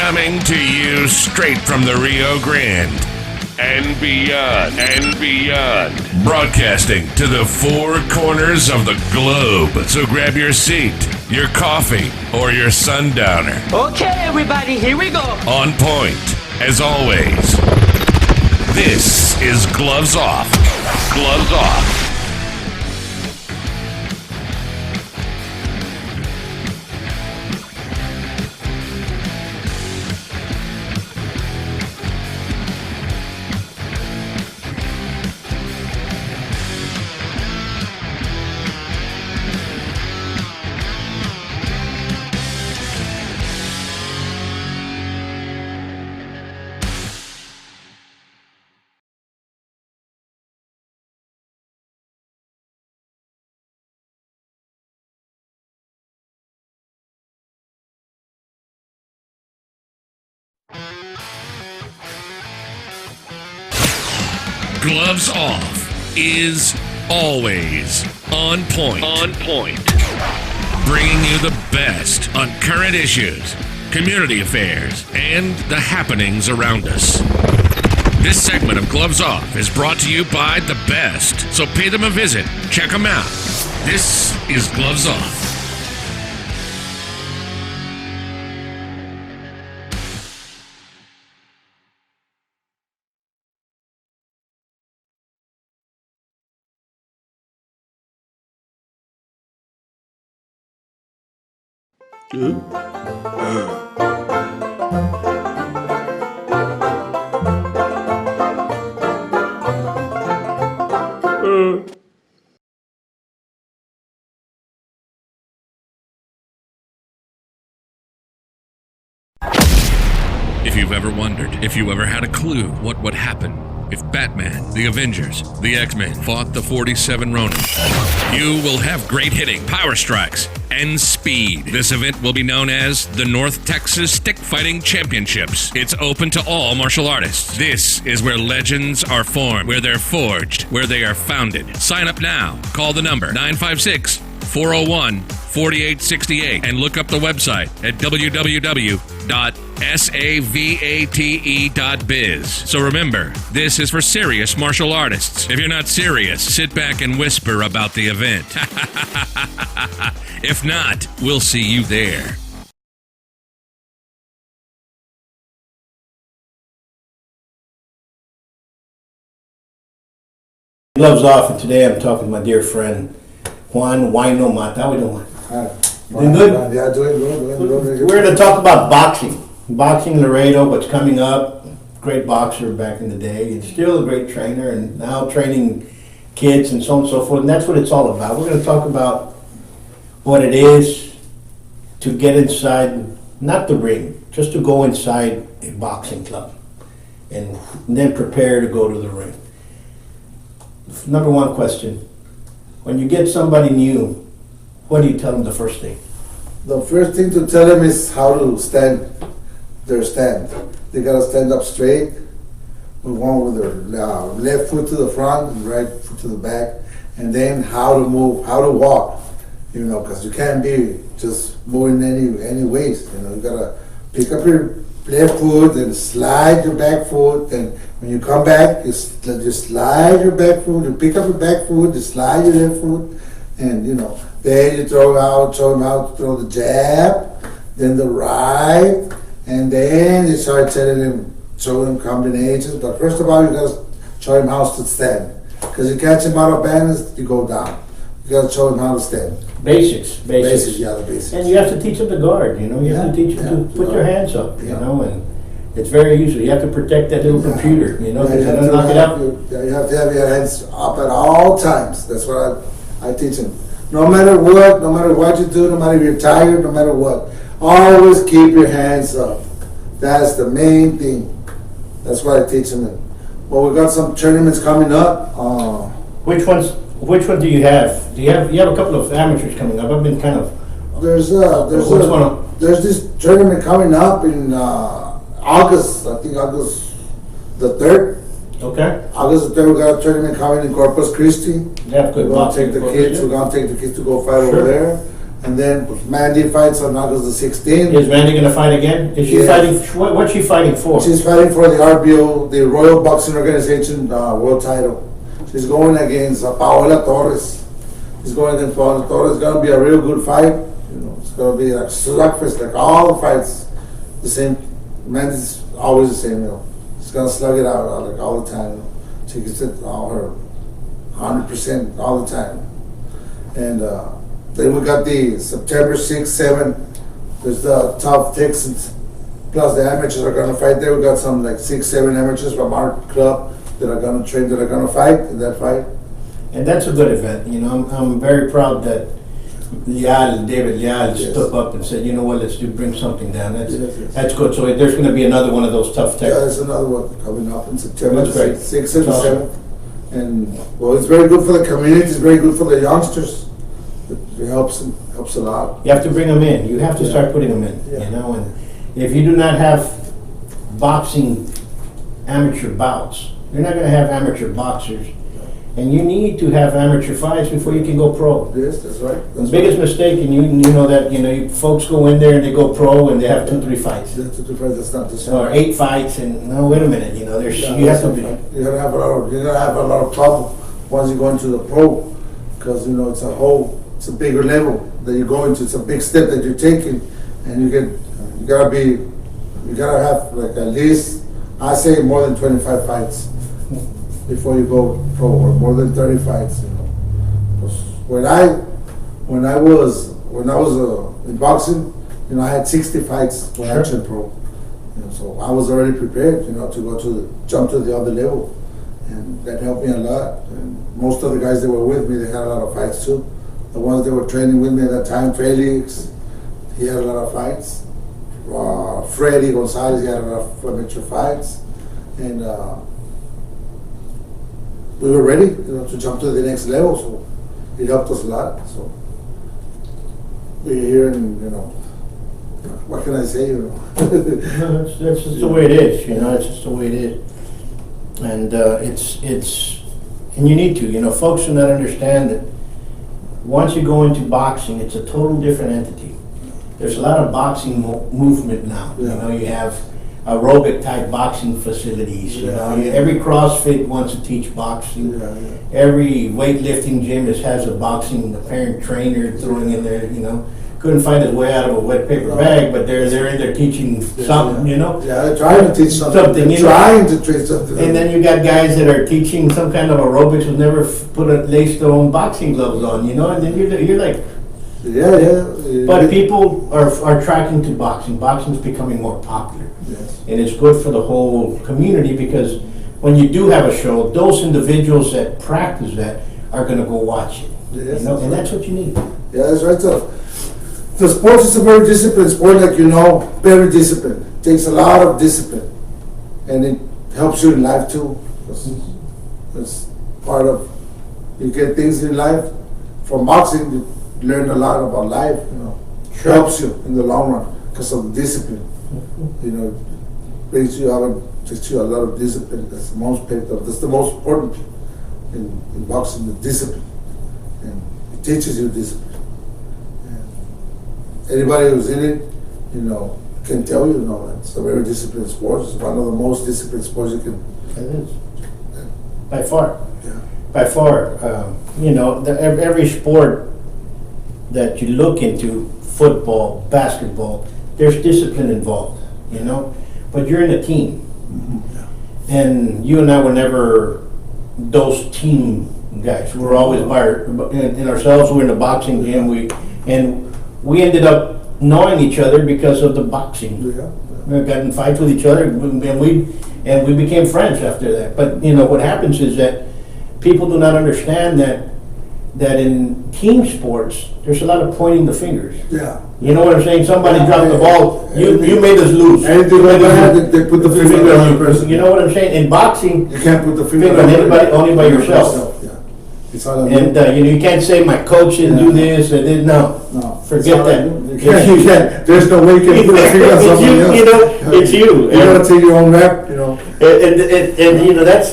Coming to you straight from the Rio Grande and beyond, broadcasting to the four corners of the globe. So grab your seat, your coffee, or your sundowner. Okay, everybody, here we go. On point, as always. This is Gloves Off. Gloves Off. Gloves Off is always on point. On point. Bringing you the best on current issues, community affairs, and the happenings around us. This segment of Gloves Off is brought to you by the best, so pay them a visit. Check them out. This is Gloves Off. If you've ever wondered, if you ever had a clue what would happen if Batman, the Avengers, the X-Men fought the 47 Ronin, you will have great hitting, power strikes, and speed. This event will be known as the North Texas Stick Fighting Championships. It's open to all martial artists. This is where legends are formed, where they're forged, where they are founded. Sign up now. Call the number 956-401-4868 and look up the website at www.savate.biz. So remember, this is for serious martial artists. If you're not serious, sit back and whisper about the event. If not, we'll see you there. Gloves Off, and today I'm talking to my dear friend Juan. Wino Mata. How we doing? Hi. Doing good? Yeah, doing good. We're going to talk about boxing. Boxing Laredo, what's coming up. Great boxer back in the day, and still a great trainer, and now training kids and so on and so forth. And that's what it's all about. We're going to talk about what it is to get inside, not the ring, just to go inside a boxing club and then prepare to go to the ring. Number one question, when you get somebody new, what do you tell them the first thing? The first thing to tell them is how to stand their stand. They gotta stand up straight, move on with their left foot to the front and right foot to the back, and then how to move, how to walk, because you can't be just moving any ways, you gotta pick up your left foot and slide your back foot, and when you come back, you slide your back foot, you pick up your back foot, you slide your left foot, and then you show them how to throw the jab, then the right, and then you start show them combinations. But first of all, you gotta show them how to stand, because you catch them out of balance, you go down. You gotta show them how to stand. Basics. Yeah, the basics. And you have to teach them to guard, you have to teach them to put your hands up, and it's very easy. You have to protect that little computer, because they're gonna knock it out. You have to have your hands up at all times. That's what I teach them. No matter what you do, no matter if you're tired, no matter what, always keep your hands up. That's the main thing. That's what I teach them. Well, we got some tournaments coming up. Which one do you have? You have a couple of amateurs coming up. I've been kind of. There's this tournament coming up in August. I think August the 3rd. Okay. August the 3rd, we got a tournament coming in Corpus Christi. They have good We're gonna boxing. take the kids. We're gonna take the kids to go fight over there, And then Mandy fights on August the 16th. Is Mandy going to fight again? Is she Yes. fighting? What's she fighting for? She's fighting for the RBO, the Royal Boxing Organization world title. She's going against Paola Torres. She's going against Paola Torres. It's going to be a real good fight. You know, it's going to be like slugfest, like all the fights, the same. Mandy's always the same. You know, she's going to slug it out like all the time. You know. She gets it all her 100% all the time. And then we got the September 6th, 7th. There's the top Texans. Plus the amateurs are going to fight there. We got some like 6, 7 amateurs from our club that are going to train, that are going to fight in that fight. And that's a good event. You know, I'm very proud that David Leal Yes. stood up and said, you know what, bring something down. That's Yes, yes. that's good. So there's going to be another one of those tough Yeah, techs. there's another one coming up in September That's great. 6th and Awesome. 7th. And well, it's very good for the community. It's very good for the youngsters. It helps a lot. You have to bring them in. You have to Yeah. start putting them in. Yeah. You know, and if you do not have boxing amateur bouts, you're not going to have amateur boxers. And you need to have amateur fights before you can go pro. Yes, that's right. The That's biggest mistake, and you know that, you folks go in there and they go pro and they have 2, 3 fights. right. That's not the same. Or 8 fights, and no, wait a minute, there's, Yeah, you have to that's be. not right. You're gonna have a lot of trouble once you go into the pro, because it's a bigger level that you go into. It's a big step that you're taking, and you gotta have like at least, I say more than 25 fights before you go pro, or more than 30 fights. You know, 'cause when I was in boxing, I had 60 fights when I turned pro. So I was already prepared, to jump to the other level, and that helped me a lot. And most of the guys that were with me, they had a lot of fights too. The ones that were training with me at that time, Felix, he had a lot of fights. Freddy Gonzalez, he had a lot of amateur fights, and we were ready, to jump to the next level. So it helped us a lot. So we're here, and what can I say? No, that's just the way it is, it's just the way it is. And and you need to, folks do not understand that once you go into boxing, it's a total different entity. There's a lot of boxing movement now. Yeah. You have aerobic type boxing facilities. Yeah. Every CrossFit wants to teach boxing. Yeah. Every weightlifting gym has a boxing apparent trainer throwing in there. Couldn't find his way out of a wet paper bag, but they're in there teaching something. Yeah, they're trying to teach something. Something, They're trying to teach something. And then you got guys that are teaching some kind of aerobics who never laced their own boxing gloves on, and then you're like, yeah. but people are tracking to boxing. Boxing is becoming more popular. Yes. And it's good for the whole community, because when you do have a show, those individuals that practice that are going to go watch it. Yes, And that's what you need. Yeah, that's right. So the sports is a very disciplined sport, like very disciplined. Takes a lot of discipline, and it helps you in life too. It's part of, you get things in life from boxing. You learn a lot about life. Sure. Helps you in the long run because of discipline. Brings you out, teaches you a lot of discipline. That's the most important in boxing, the discipline, and it teaches you discipline. Anybody who's in it, can tell you, it's a very disciplined sport. It's one of the most disciplined sports you can. It is. By far. Yeah. By far. Every sport that you look into, football, basketball, there's discipline involved, but you're in a team. And you and I were never those team guys. We're always in ourselves. We're in the boxing gym. We ended up knowing each other because of the boxing. Yeah. We got in fights with each other, and we became friends after that. But what happens is that people do not understand that in team sports, there's a lot of pointing the fingers. Yeah. You know what I'm saying? Somebody dropped the ball. You made us lose. Anything like that, they put the finger on the other person. You know what I'm saying? In boxing, You can't put the finger on anybody, only by yourself. Yeah. It's all on And you can't say my coach didn't do this or did no. No. Forget It's all that. on you. You can't. There's no way you can put a finger on It's somebody you, else. it's you. You gotta take your own rep. And that's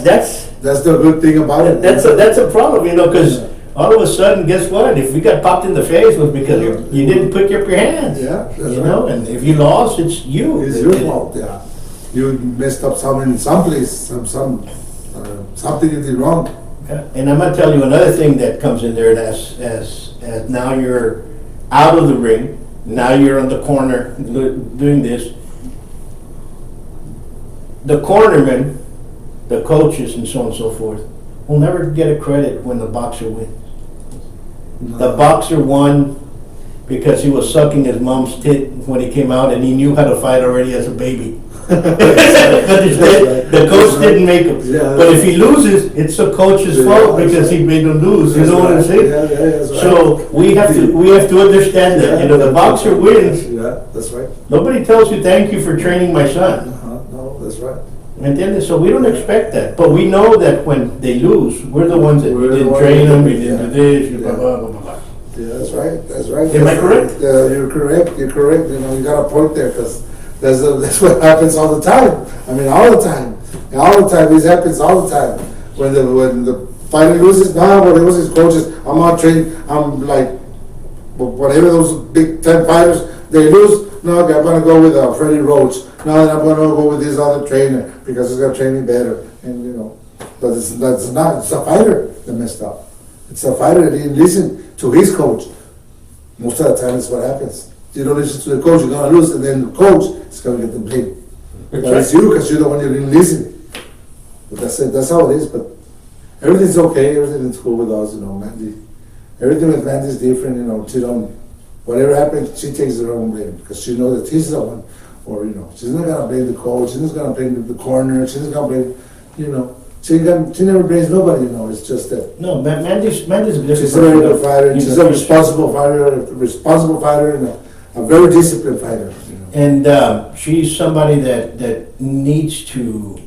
That's the good thing about it. that's a problem, because all of a sudden, guess what? If we got popped in the face, it was because you didn't pick up your hands. Yeah, that's you right. know, and if you lost, it's you. It's your fault. Yeah, you messed up something in some place, something you did wrong. Yeah. And I'm gonna tell you another thing that comes in there. As now you're out of the ring. Now you're on the corner doing this. The cornermen, the coaches, and so on and so forth, will never get a credit when the boxer wins. The boxer won because he was sucking his mom's tit when he came out, and he knew how to fight already as a baby. The coach didn't make him. Yeah, but if he loses, it's the coach's fault because he made him lose. You know what I'm saying? Yeah, that's right. So we have to understand that. You know, the boxer wins. Yeah, that's right. Nobody tells you thank you for training my son. No, that's right. And so we don't expect that, but we know that when they lose, we're the ones that we We're the didn't ones train that- them, we didn't yeah. do this, blah, Yeah. blah, blah, blah, blah. Yeah, that's right. That's right. Am I correct? Yeah, you're correct. You're correct. You know, you got a point there because that's what happens all the time. I mean, all the time. And all the time. This happens all the time. When the fighter loses, well, it was his coaches. I'm not trained. I'm like, whatever those big 10 fighters, they lose. No, okay, I'm gonna go with Freddie Roach. No, then I'm gonna go with this other trainer because he's gonna train me better. And you know, but that's not. It's a fighter that messed up. It's a fighter that didn't listen to his coach. Most of the time, that's what happens. You don't listen to the coach, you're gonna lose, and then the coach is gonna get the blame. But it's you because you're the one you didn't listen. But that's it. That's how it is. But everything's okay. Everything's cool with us. You know, Mandy. Everything with Mandy is different. You know, she don't. Whatever happens, she takes her own blame because she knows that she's the one. Or you know, she's not gonna blame the coach. She's not gonna blame the corner. She's not gonna blame. You know. She never blames nobody, you know. It's just that No, Mandy's a different she's a very person. good fighter. And she's a responsible fighter, and a very disciplined fighter. You know. And she's somebody that needs to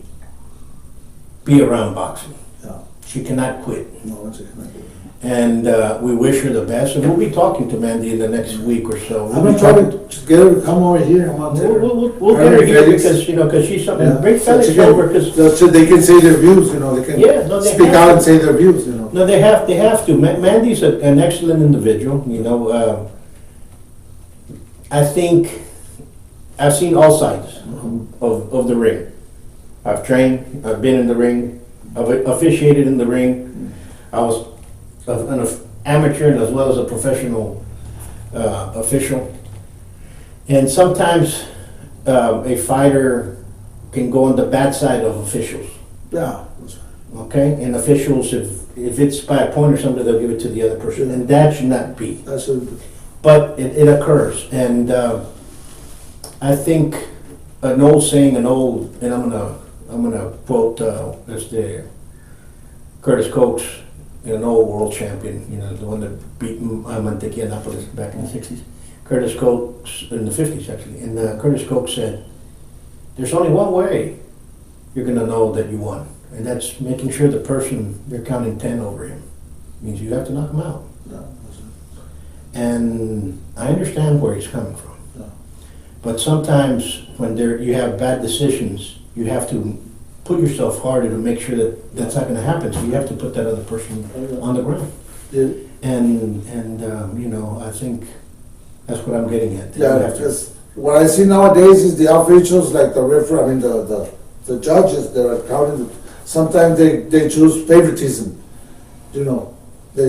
be around boxing. Yeah. She cannot quit. No, she cannot do it. And we wish her the best. And we'll be talking to Mandy in the next week or so. I'm gonna try to get her to come over here. I'm gonna tell her. We'll get her here because she's something. Yeah. Bring So Felix she can- over because so they can say their views, you know. They can Yeah, no, they speak have out to. and say their views, you know. no, they have to. Mandy's an excellent individual. You know, I think I've seen all sides of the ring. I've trained. I've been in the ring. I've officiated in the ring. I was an amateur and as well as a professional official. And sometimes a fighter can go on the bad side of officials. Yeah. Okay, and officials, if it's by a point or something, they'll give it to the other person, and that should not be. That's a, But it occurs, and I think an old saying, and I'm gonna quote that's the Curtis Coates, an old world champion, you know, the one that beat Mantequilla Annapolis back in the '60s. Curtis Coates in the '50s actually, and Curtis Coates said, "There's only one way you're gonna know that you won." And that's making sure the person you're counting 10 over him means you have to knock him out. yeah, And I understand where he's coming from. Yeah. But sometimes when you have bad decisions, you have to put yourself harder to make sure that that's not going to happen. So you have to put that other person on the ground. yeah. And you know, I think that's what I'm getting at. You Yeah, have to- because what I see nowadays is the officials, like the referee, I mean the judges that are counting. Sometimes they choose favoritism. You know, they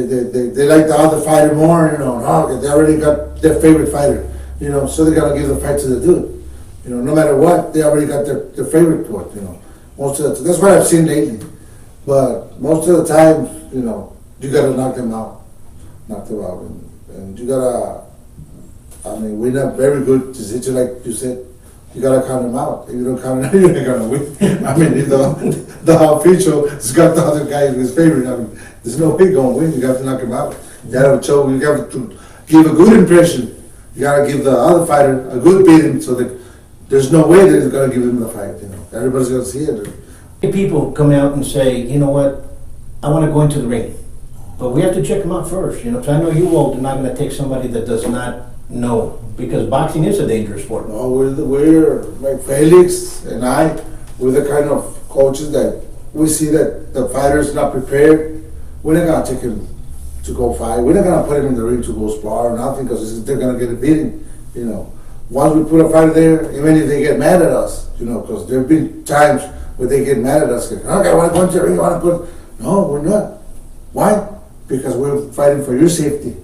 like the other fighter more. You know, no, they already got their favorite fighter. You know, so they gotta give the fight to the dude. You know, no matter what, they already got their favorite one. You know, that's what I've seen lately. But most of the time, you know, you gotta knock them out, and you gotta. I mean, we're not very good to sit like you said. You gotta count them out. If you don't count them out, you're not gonna win. I mean, if the official has got the other guy as his favorite, I mean, there's no way you're gonna win. You have to knock him out. You have to show. You have to give a good impression. You gotta give the other fighter a good beating, so that there's no way that he's gonna give him the fight. You know, everybody's gonna see it. People come out and say, you know what, I want to go into the ring. But we have to check them out first, you know, because I know you all are not going to take somebody that does not know, because boxing is a dangerous sport. No, we're like Felix and I, we're the kind of coaches that we see that the fighter's not prepared. We're not gonna to go fight. We're not gonna put them in the ring to go spar or nothing because they're gonna get a beating. You know, once we put a fighter there, even if they get mad at us, you know, because there've been times where they get mad at us. Okay, I want to go into the ring. I want to put. No, we're not. Why? Because we're fighting for your safety.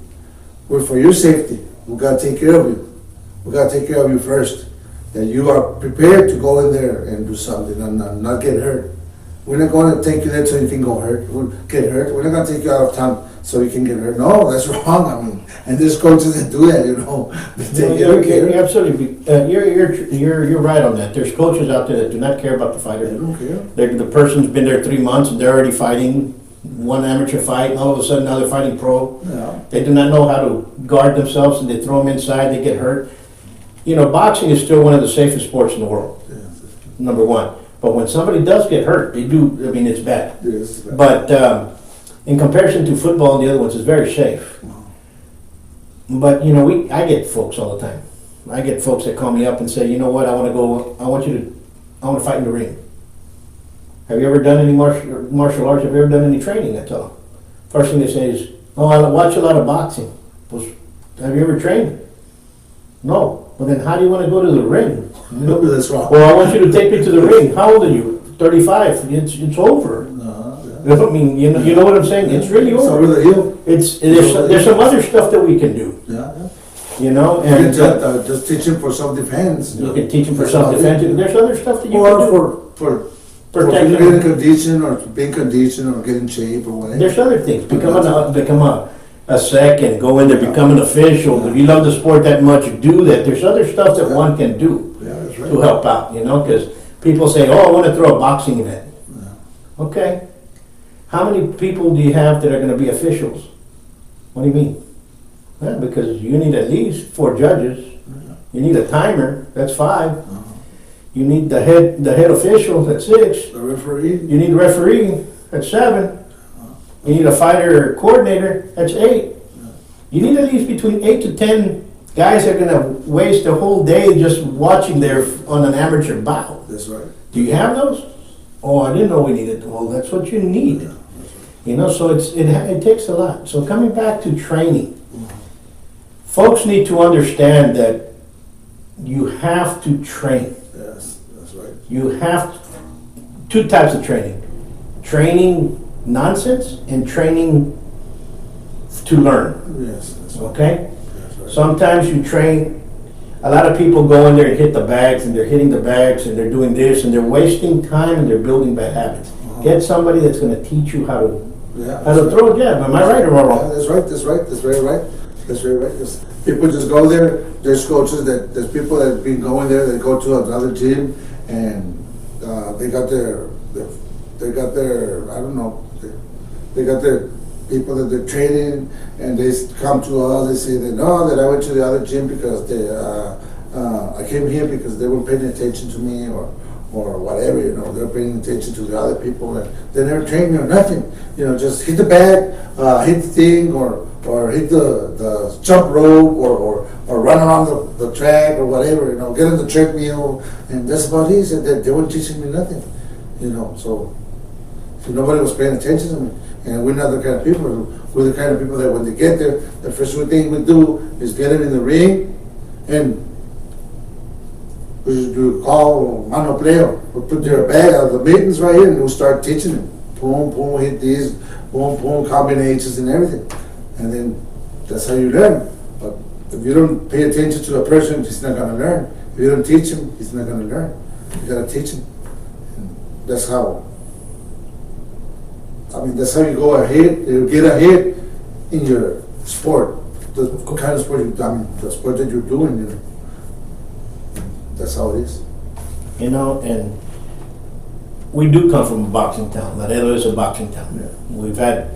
We're for your safety. We gotta take care of you. We gotta take care of you first. That you are prepared to go in there and do something and not get hurt. We're not going to take you there so you can get hurt. We're not going to take you out of town so you can get hurt. No, that's wrong. I mean, and there's coaches that do that, you know. You're absolutely, you're right on that. There's coaches out there that do not care about the fighter. They don't care. The person's been there 3 months and they're already fighting one amateur fight, and all of a sudden now they're fighting pro. Yeah. They do not know how to guard themselves, and they throw them inside, they get hurt. You know, boxing is still one of the safest sports in the world, number one. But when somebody does get hurt, they do, I mean, it's bad. Yes. But in comparison to football and the other ones, it's very safe. But, you know, I get folks all the time. I get folks that call me up and say, you know what, I want to fight in the ring. Have you ever done any martial arts? Have you ever done any training? That's all. First thing they say is, oh, I watch a lot of boxing. Well, have you ever trained? No. Well, then how do you want to go to the ring? No, that's wrong. Well, I want you to take me to the ring. How old are you? 35. It's over. Yeah. I mean, you know what I'm saying? It's really It's over. over the hill. There's some other stuff that we can do. Yeah. You know, You and can just teach him for self-defense. you can teach them for self-defense. There's other stuff that you Or can do. for Protect getting them. condition or being conditioned or getting shape or whatever. There's other things. Become a second. Go in there. Become an official. If you love the sport that much, do that. There's other stuff that one can do Yeah, that's right. to help out. You know, because people say, "Oh, I want to throw a boxing event." Yeah. Okay. How many people do you have that are going to be officials? What do you mean? Well, because you need at least 4 judges. You need a timer. That's 5. You need the head official. That's 6. The referee. You need a referee. That's 7. You need a fighter coordinator. That's 8. You need at least between 8 to 10 guys that are going to waste a whole day just watching there on an amateur bout. That's right. Do you have those? Oh, I didn't know we needed. Well, that's what you need. You know, so it takes a lot. So coming back to training, folks need to understand that you have to train. Yes, that's right. You have 2 types of training. Training nonsense and training to learn. Yes, that's right. Okay? That's right. Sometimes you train, a lot of people go in there and hit the bags and they're hitting the bags and they're doing this and they're wasting time and they're building bad habits. Get somebody that's going to teach you how to throw a jab. Am I right or Yeah, wrong? that's right. That's right. That's very right. That's very right. Yes. People just go there. There's coaches there's people that have been going there. They go to another gym and they got their I don't know. They got their people that they're training, and they come to us. They say that no, that I went to the other gym because I came here because they weren't paying attention to me or whatever. You know, they're paying attention to the other people, and they never train me or nothing. You know, just hit the bag, hit the thing, or hit the jump rope, or run around the track or whatever. You know, get on the treadmill, and that's about it. And they weren't teaching me nothing. You know, so nobody was paying attention to me. And we're not the kind of people. We're the kind of people that when they get there, the first thing we do is get them in the ring, and we call mano pleo. We put their bag out of the mittens right here, and we start teaching them. Boom, boom, hit these, boom, boom, combinations and everything. And then that's how you learn. But if you don't pay attention to a person, he's not going to learn. If you don't teach him, he's not going to learn. You got to teach him. And that's how. That's how you go ahead. You get ahead in your sport. The kind of sport the sport that you're doing. You know. That's how it is. You know, and we do come from a boxing town. Laredo is a boxing town. Yeah. We've had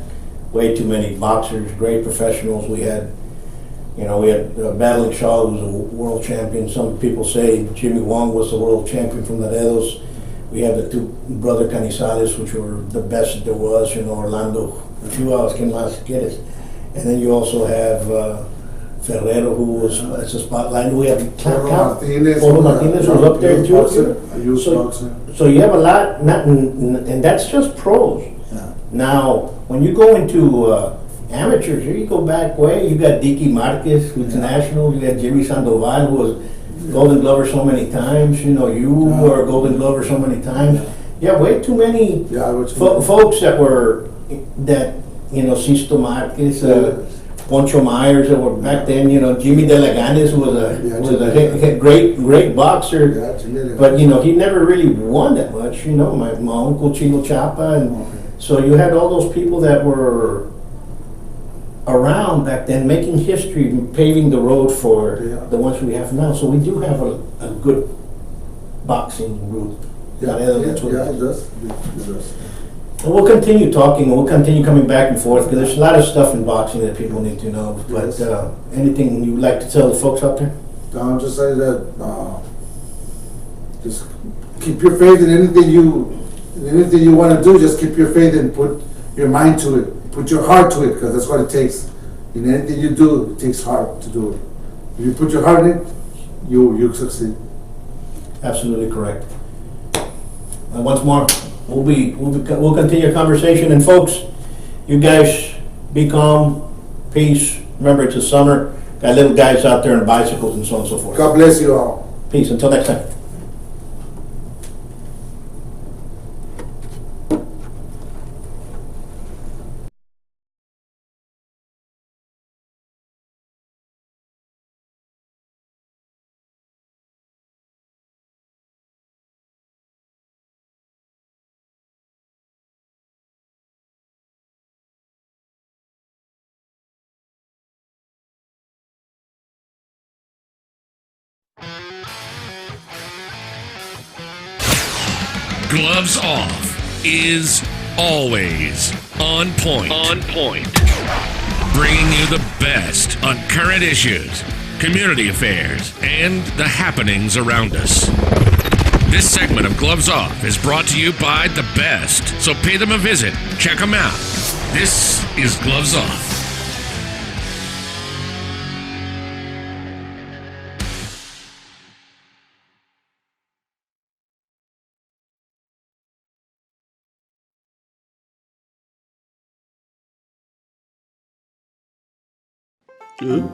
way too many boxers, great professionals. We had Battling Shaw, who was a world champion. Some people say Jimmy Wong was the world champion from Laredo's. We have the 2 brother Canizales, which were the best there was. You know, Orlando, a few hours can get it. And then you also have Ferrero, who was as a spotlight. We have Martinez was up there too. I use boxer. So you have a lot, and that's just pros. Yeah. Now, when you go into amateurs. Here you go back way. You got Dicky Marquez, who's national. You got Jimmy Sandoval, who was Golden Glover so many times. You know, you were a Golden Glover so many times. Yeah, way too many folks that were you know, Sisto Marquez, Poncho Myers, that were back then. You know, Jimmy De La Ganes was a great boxer. But you know, he never really won that much. You know, my uncle Chino Chapa, and so you had all those people that were around back then, making history, paving the road for the ones we have now. So we do have a good boxing route. It does. And we'll continue talking, and we'll continue coming back and forth, because there's a lot of stuff in boxing that people need to know. But anything you'd like to tell the folks out there? I'm just saying that just keep your faith in anything you want to do. Just keep your faith and put your mind to it. Put your heart to it, because that's what it takes. In anything you do, it takes heart to do it. If you put your heart in it, you succeed. Absolutely correct. And once more, we'll continue our conversation. And folks, you guys be calm, peace. Remember, it's the summer. Got little guys out there on bicycles and so on and so forth. God bless you all. Peace. Until next time. Gloves Off is always on point. Bringing you the best on current issues, community affairs, and the happenings around us. This segment of Gloves Off is brought to you by The Best, so pay them a visit. Check them out. This is Gloves Off. Good.